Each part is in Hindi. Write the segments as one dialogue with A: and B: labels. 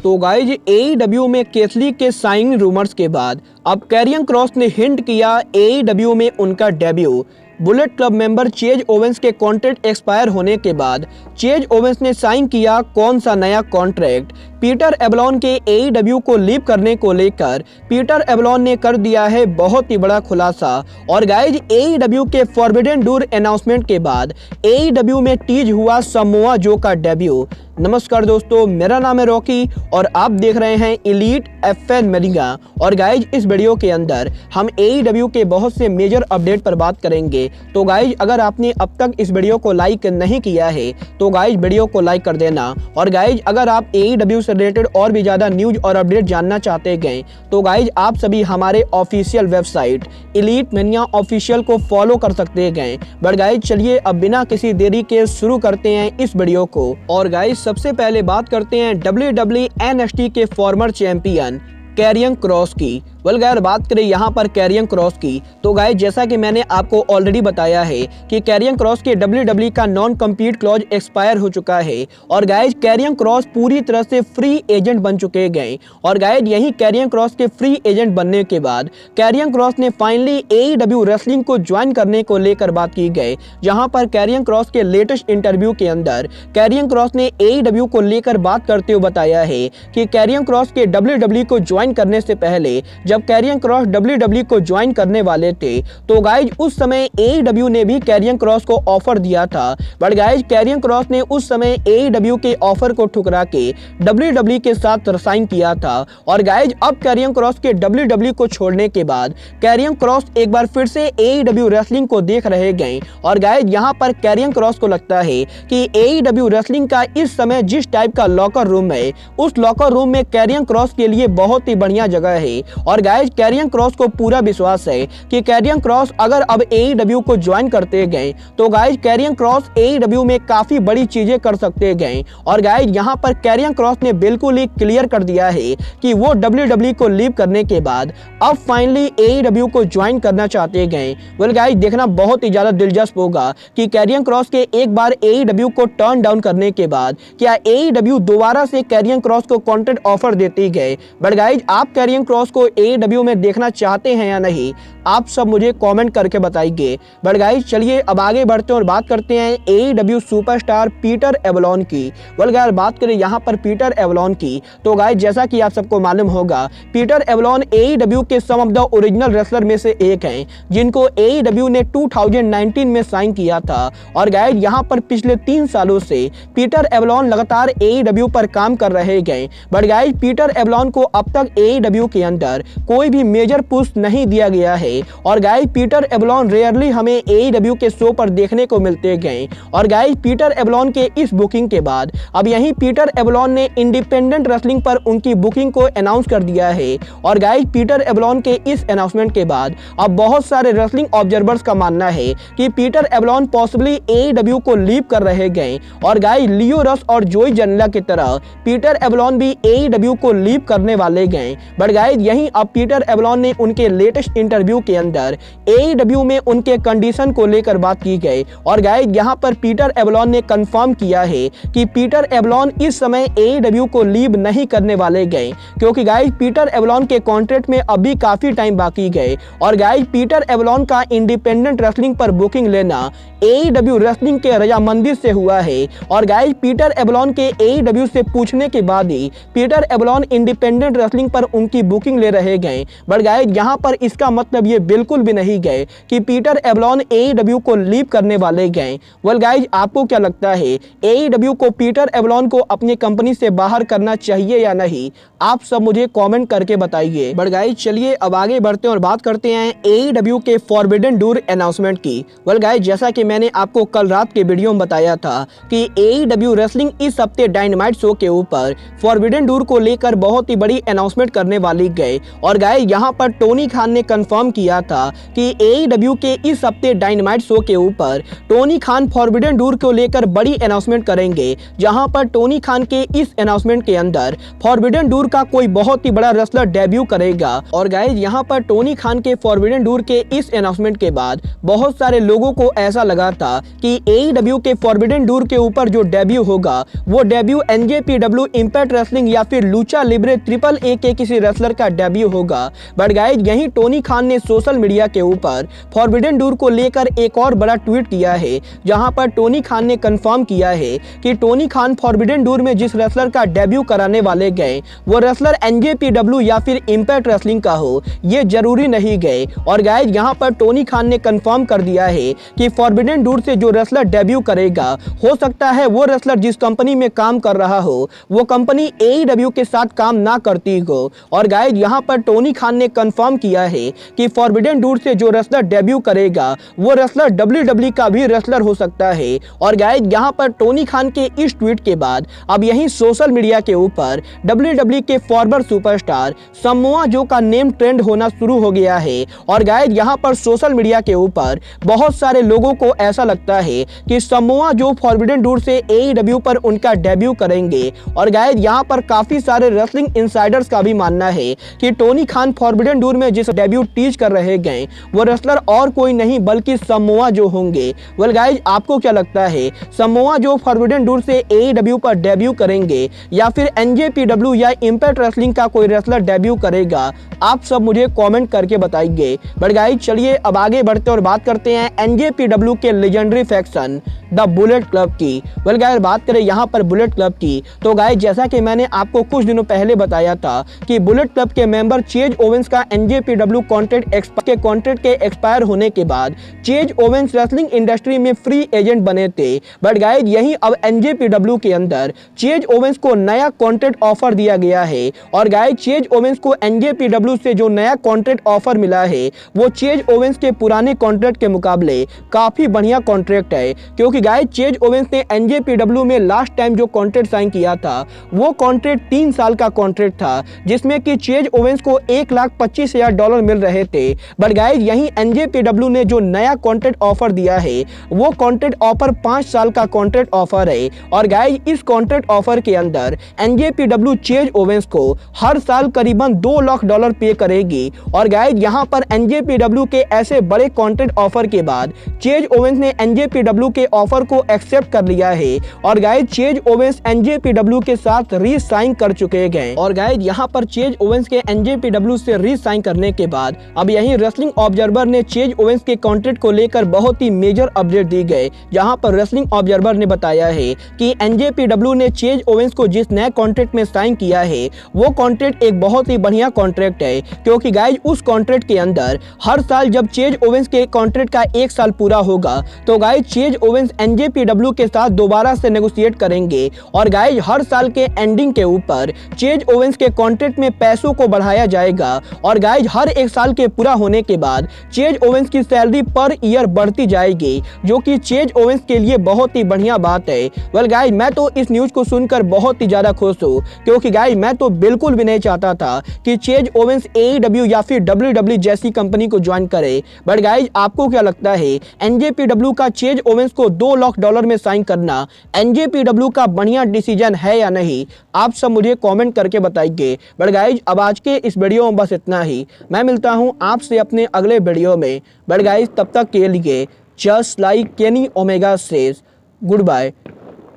A: तो गाइज AEW में केसली के साइनिंग रूमर्स के बाद अब कैरियन क्रॉस ने हिंट किया AEW में उनका debut. Bullet club member chase Owens के कॉन्ट्रैक्ट एक्सपायर होने के बाद चेज ओवेंस ने साइन किया कौन सा नया कॉन्ट्रैक्ट। पीटर एबलॉन के AEW को लीव करने को लेकर पीटर एबलॉन ने कर दिया है बहुत ही बड़ा खुलासा। और गाइज AEW के फॉरबिडन डोर अनाउंसमेंट के बाद AEW में टीज हुआ समोआ जो का डेब्यू। नमस्कार दोस्तों, मेरा नाम है रॉकी और आप देख रहे हैं एलीट FN मीडिया। और गाइज इस वीडियो के अंदर हम AEW के बहुत से मेजर अपडेट पर बात करेंगे। तो गाइज अगर आपने अब तक इस वीडियो को लाइक नहीं किया है तो गाइज वीडियो को लाइक कर देना। और गाइज अगर आप AEW से रिलेटेड और भी ज्यादा न्यूज और अपडेट जानना चाहते हैं तो गाइज आप सभी हमारे official website elite media official को फॉलो कर सकते हैं। बट गाइज चलिए अब बिना किसी देरी के शुरू करते हैं इस वीडियो को। और गाइज सबसे पहले बात करते हैं WWE NXT के फॉर्मर चैंपियन कैरियन क्रॉस की। गाइस बात करें यहाँ पर कैरियन क्रॉस की तो गाइस जैसा कि मैंने आपको ऑलरेडी बताया है कि कैरियन क्रॉस के WWE का नॉन कम्पीट क्लॉज एक्सपायर हो चुका है। और गाइस कैरियन क्रॉस पूरी तरह से फ्री एजेंट बन चुके गए। और गाइस यही कैरियन क्रॉस के फ्री एजेंट बनने के बाद कैरियन क्रॉस ने फाइनली AEW रेसलिंग को ज्वाइन करने को लेकर बात की गई, जहां पर कैरियन क्रॉस के लेटेस्ट इंटरव्यू के अंदर कैरियन क्रॉस ने AEW को लेकर बात करते हुए बताया है कि कैरियन क्रॉस के WWE को ज्वाइन करने से पहले जब कैरियन क्रॉस WWE को ज्वाइन करने वाले थे तो गाइज उस समय AEW ने भी कैरियन क्रॉस को ऑफर दिया था। बट गाइज कैरियन क्रॉस ने उस समय AEW के ऑफर को ठुकरा के WWE के साथ साइन किया था। और गाइज अब कैरियन क्रॉस के WWE को छोड़ने के बाद कैरियन क्रॉस एक बार फिर से AEW रेसलिंग को देख रहे गए। और गाइज यहाँ पर कैरियन क्रॉस को लगता है कि AEW रेसलिंग का इस समय जिस टाइप का लॉकर रूम है उस लॉकर रूम में कैरियन क्रॉस के लिए बहुत ही बढ़िया जगह है। और गाइज कैरियन क्रॉस को पूरा विश्वास है कि कैरियन क्रॉस अगर अब AEW को ज्वाइन करते गए तो गाइज कैरियन क्रॉस AEW में काफी बड़ी चीजें कर सकते गए। और गाइज यहाँ पर कैरियन क्रॉस ने बिल्कुल ही क्लियर कर दिया है कि वो WWE को लीव करने के बाद अब फाइनली AEW को ज्वाइन करना चाहते गए। गाइज देखना बहुत ही ज्यादा दिलचस्प होगा कि कैरियन क्रॉस के एक बार AEW को टर्न डाउन करने के बाद क्या AEW दोबारा से कैरियन क्रॉस को कॉन्ट्रैक्ट ऑफर देती गए। बट गाइज आप कैरियन क्रॉस को AEW में देखना चाहते हैं या नहीं, आप सब मुझे कमेंट करके बताइए। बट गाइस चलिए अब आगे बढ़ते हैं और बात करते हैं AEW सुपरस्टार पीटर एबलॉन की। गाइस बात करें यहाँ पर पीटर एबलॉन की तो गाइस जैसा कि आप सबको मालूम होगा पीटर एबलॉन AEW के सम ऑफ द ओरिजिनल रेसलर में से एक हैं जिनको AEW ने 2019 में साइन किया था। और गाइस यहाँ पर पिछले 3 सालों से पीटर एबलॉन लगातार AEW पर काम कर रहे गए। बट गाइस पीटर एबलॉन को अब तक AEW के अंदर कोई भी मेजर पुश नहीं दिया गया है। और गाइस पीटर एबलॉन रेयरली हमें AEW के शो पर देखने को मिलते गए। और गाइस पीटर एबलॉन के इस बुकिंग के बाद अब यही पीटर एबलॉन ने इंडिपेंडेंट रेसलिंग पर उनकी बुकिंग को अनाउंस कर दिया है। और गाइस पीटर एबलॉन के इस अनाउंसमेंट के बाद अब बहुत सारे रेसलिंग ऑब्जर्वर्स का मानना है कि पीटर एबलॉन पॉसिबली AEW को लीव कर रहे गए। और गाइस लियो रस और जोई जनला की तरह पीटर एबलॉन भी AEW को लीव करने वाले गए। बट गाइस यही अब पीटर एबलॉन ने उनके लेटेस्ट इंटरव्यू के अंदर AEW में उनके कंडीशन को लेकर बात की गई। और गाइस यहाँ पर पीटर एबलॉन ने कंफर्म किया है कि पीटर एबलॉन इस समय AEW को लीव नहीं करने वाले गए, क्योंकि गाइस पीटर एबलॉन के कॉन्ट्रैक्ट में अभी काफी टाइम बाकी गए। और गाइस पीटर एबलॉन का इंडिपेंडेंट रेसलिंग पर बुकिंग लेना AEW रेसलिंग के रजामंदी से हुआ है। और गाइस पीटर एबलॉन के AEW से पूछने के बाद ही पीटर एबलॉन इंडिपेंडेंट रेसलिंग पर उनकी बुकिंग ले रहे गए। बट गाइस यहाँ पर इसका मतलब ये बिल्कुल भी नहीं गए कि पीटर एबलॉन AEW को लीव करने वाले गए। गाइस आपको क्या लगता है AEW को पीटर एबलॉन को अपनी कंपनी से बाहर करना चाहिए या नहीं, आप सब मुझे कमेंट करके बताइए। बट गाइस चलिए अब आगे बढ़ते हैं और बात करते हैं AEW के फॉरबिडन डोर अनाउंसमेंट की। गाइस जैसा कि मैंने आपको कल रात के वीडियो में बताया था कि AEW रेसलिंग इस हफ्ते डायनामाइट शो के ऊपर फॉरबिडन डोर को लेकर बहुत ही बड़ी अनाउंसमेंट करने वाली गए। और गाइस यहाँ पर टोनी खान ने कंफर्म किया किया था कि AEW के इस हफ्ते डायनामाइट शो के ऊपर टोनी खान फॉरबिडन डोर को लेकर बड़ी अनाउंसमेंट करेंगे, जहां पर टोनी खान के इस अनाउंसमेंट के अंदर फॉरबिडन डोर का कोई बहुत ही बड़ा रेसलर डेब्यू करेगा। और गाइज यहां पर टोनी खान के फॉरबिडन डोर के इस अनाउंसमेंट के बाद बहुत सारे लोगों को ऐसा लगा था कि AEW के फॉरबिडन डोर के ऊपर जो डेब्यू होगा वो डेब्यू NJPW इंपैक्ट रेसलिंग या फिर लूचा लिब्रे AAA के किसी रेसलर का डेब्यू होगा। बट गाइज यहीं टोनी खान ने सोशल मीडिया के ऊपर फॉरबिडन डोर को लेकर एक और बड़ा ट्वीट किया है, जहां पर टोनी खान ने कंफर्म किया है कि टोनी खान फॉरबिडन डोर में जिस रेसलर का डेब्यू कराने वाले गए वो रेसलर NJPW या फिर इंपैक्ट रेसलिंग का हो, ये जरूरी नहीं गए। और गाइज यहां पर टोनी खान ने कंफर्म कर दिया है कि फॉरबिडन डोर से जो रेसलर डेब्यू करेगा हो सकता है वो रेसलर जिस कंपनी में काम कर रहा हो वो कंपनी AEW के साथ काम ना करती हो। और गाइज यहां पर टोनी खान ने कंफर्म किया है कि फॉरबिडन डोर से जो रेसलर डेब्यू करेगा वो रेसलर WWE का भी रेसलर हो सकता है। और गाइज यहां पर टोनी खान के इस ट्वीट के बाद अब यहीं सोशल मीडिया के ऊपर WWE के फॉरवर्ड सुपरस्टार समोआ जो का नेम ट्रेंड होना शुरू हो गया है। और गाइज यहां पर सोशल मीडिया के ऊपर बहुत सारे लोगों को ऐसा लगता है कि समोआ जो फॉरबिडन डोर से AEW पर उनका डेब्यू करेंगे। और गाइज यहां पर काफी सारे रेसलिंग इनसाइडर्स का भी मानना है कि टोनी खान फॉरबिडन डोर में जिस डेब्यू टीज कर रहे गए वो रेसलर और कोई नहीं बल्कि समोआ जो होंगे। वेल गाइज आपको क्या लगता है, समोआ जो फॉरबिडन डोर से AEW पर डेब्यू करेंगे या फिर NJPW या इंपैक्ट रेसलिंग का कोई रेसलर डेब्यू करेगा? आप सब मुझे कमेंट करके बताइए। बट गाइज चलिए अब आगे बढ़ते और बात करते हैं NJPW के legendary faction the Bullet Club की। वेल गाइज बात करें यहाँ पर बुलेट क्लब की तो गाइज जैसा कि मैंने आपको कुछ दिनों पहले बताया था कि बुलेट क्लब के मेंबर चेज ओवेंस का NJPW कॉन्ट्रैक्ट के एक्सपायर होने के बाद चेज ओवेंस रेसलिंग इंडस्ट्री में फ्री एजेंट बने थे। बट गाइज यहीं अब NJPW के अंदर चेज ओवेंस को नया कॉन्ट्रैक्ट ऑफर दिया गया है। और गाइज चेज ओवेंस को NJPW से जो नया कॉन्ट्रैक्ट ऑफर मिला है वो चेज ओवेंस के पुराने कॉन्ट्रैक्ट के मुकाबले काफी बढ़िया कॉन्ट्रैक्ट है, क्योंकि गाइज चेज ओवेंस ने NJPW में लास्ट टाइम जो कॉन्ट्रैक्ट साइन किया था वो कॉन्ट्रैक्ट 3 साल का कॉन्ट्रैक्ट था, जिसमें कि चेज ओवेंस को $1,25,000 मिल रहे थे। बट गाइज यहीं NJPW ने जो नया कॉन्ट्रैक्ट ऑफर दिया है वो कॉन्ट्रैक्ट ऑफर 5 साल का कॉन्ट्रैक्ट ऑफर है। और गाइज इस कॉन्ट्रैक्ट ऑफर के अंदर NJPW चेज ओवेंस को हर साल करीबन $2 लाख पे करेगी। और गाइज यहाँ पर NJPW के ऐसे बड़े कॉन्ट्रैक्ट ऑफर के बाद चेज ओवेंस ने NJPW के ऑफर को एक्सेप्ट कर लिया है। और गाइज चेज ओवेंस NJPW के साथ री साइन कर चुके गए। और गाइज यहाँ पर चेज ओवेंस के NJPW से री साइन करने के बाद अब यही रेसलिंग ऑब्जर्वर ने चेज ओवेंस के कॉन्ट्रैक्ट को लेकर बहुत ही मेजर अपडेट दी गए, जहां पर रेसलिंग ऑब्जर्वर ने बताया है कि NJPW ने चेज ओवेंस को जिस नए कॉन्ट्रैक्ट में साइन किया है वो कॉन्ट्रैक्ट एक बहुत ही बढ़िया कॉन्ट्रैक्ट है, क्योंकि गाइज उस कॉन्ट्रैक्ट के अंदर हर साल जब चेज ओवेंस के कॉन्ट्रैक्ट का 1 साल पूरा होगा तो गाइज चेज ओवेंस NJPW के साथ दोबारा से नेगोशिएट करेंगे। और गाइज हर साल के एंडिंग के ऊपर चेज ओवेंस के कॉन्ट्रैक्ट में पैसों को बढ़ाया जाएगा। और गाइज हर 1 साल के पूरा होने के बाद चेज ओवेंस की सैलरी पर ईयर बढ़ती जाएगी, जो कि चेज ओवेंस के लिए बहुत ही बढ़िया बात है। वेल गाइज मैं तो इस न्यूज को सुनकर बहुत ही ज्यादा खुश हूँ, क्योंकि गाइज मैं तो बिल्कुल भी नहीं चाहता था कि चेज ओवेंस AEW या फिर WWE जैसी कंपनी को ज्वाइन करे। बट गाइज आपको क्या लगता है, NJPW का चेज ओवेंस को $2 लाख में साइन करना NJPW का बढ़िया डिसीजन है या नहीं? आप सब मुझे कमेंट करके बताइए। बट गाइज अब आज के इस वीडियो में बस इतना ही। मैं मिलता हूं आपसे अपने अगले वीडियो में। बट गाइज तब तक के लिए just like Kenny Omega says goodbye,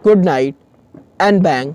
A: good night and bang.